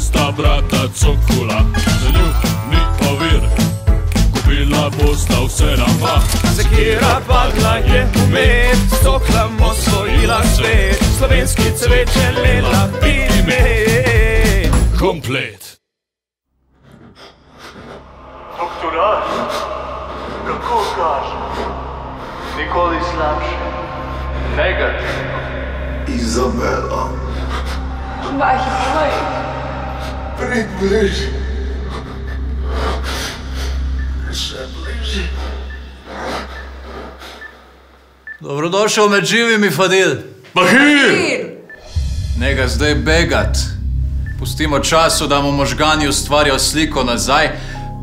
bosta brata Cokula, za nju ni ovir, kupila bosta vse na mah. Sekira padla je umet, s Coklom osvojila svet, slovenski cvet želela biti med. Komplet. Doktorat, kako kaže? Nikoli slabše. Negativno. Izabela. Bahi, povej. Približi. Še bliži. Dobrodošel med živimi, Fadil. Bahir! Ne ga zdaj begat. Pustimo času, da mu možgani ustvarijo sliko nazaj,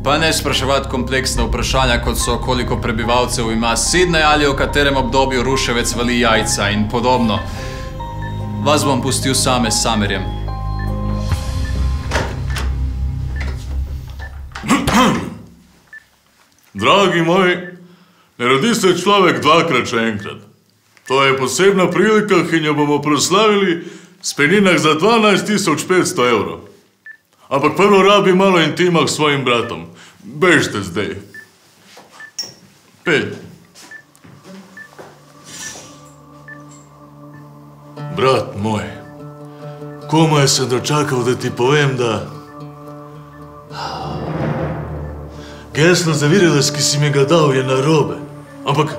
pa ne spraševati kompleksne vprašanja, kot so koliko prebivalcev ima Sydney ali v katerem obdobju ruševec vali jajca in podobno. Vas bom pustil same s Samerjem. Dragi moji, ne rodi se človek dvakrat še enkrat. To je posebna prilika in jo bomo proslavili s peninah za 12.500 evrov. Ampak prvo rabi malo intima s svojim bratom. Bežite zdaj. Pet. Brat moj, komaj sem dočakal, da ti povem, da geslo za virelez, ki si mi ga dal, je narobe. Ampak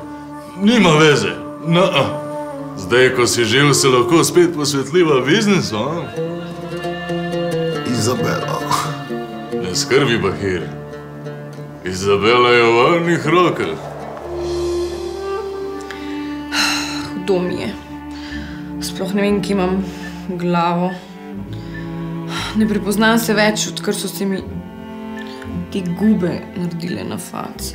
nima veze. Zdaj, ko si živ, se lahko spet posvetliva biznisu, a? Izabela. Ne skrbi, Bahir. Izabela je v varnih rokah. Hudo mi je. Sploh ne vem, ki imam glavo. Ne prepoznam se več, odkar so se mi te gube naredile na faci.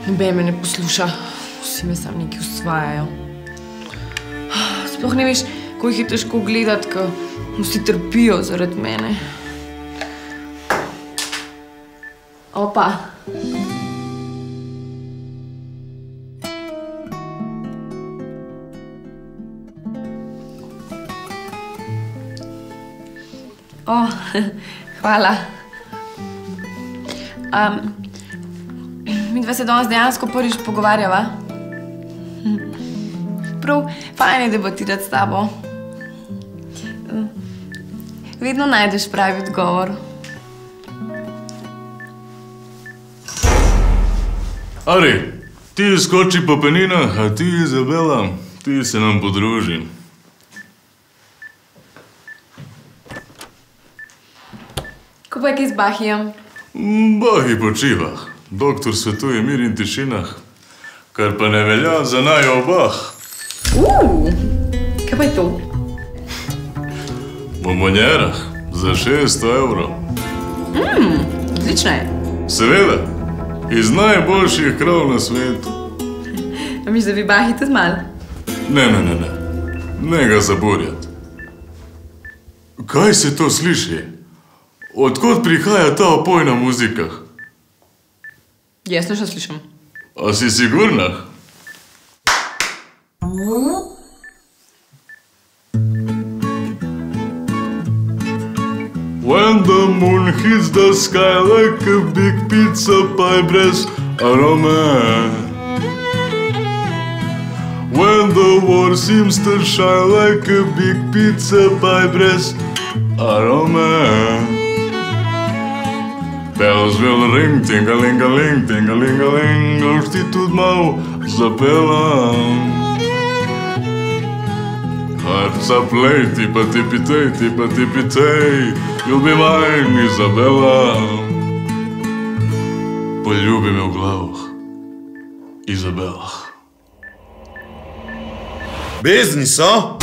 Noben me ne posluša. Vsi me sam nekaj usvajajo. Sploh ne veš, ko jih je težko gledati, ko vsi trpijo zaradi mene. Opa! Hvala. Midva se danes dejansko prvič pogovarjava. Prav, fajn je debatirati s tabo. Vedno najdeš pravi odgovor. Ari, ti skoči po peninah, a ti, Izabela, ti se nam podruži. Ko pa je kaj z Bahijem? Bahi počiva. Doktor svetuje mir in tišinah, kar pa ne velja za naju obah. Kaj pa je to? Bombonjerah za 600 evrov. Odlično je. Seveda, iz najboljših krav na svetu. A misliš, da bi Bahi tudi malo? Ne. Ne ga zaburjati. Kaj se to sliši? Odkot prihaja ta opoj na muzikah? Jaz ne še slišam. A si sigurna? When the moon hits the sky like a big pizza pie brez arome. When the world seems to shine like a big pizza pie brez arome. Bells will ring, ting-a-ling-a-ling, ting-a-ling-a-ling, boš ti tudi mal zapela. Hearts up late, tipa-tipi-tej, you'll be mine, Izabela. Poljubi me v glavah, Izabela. Bezni so?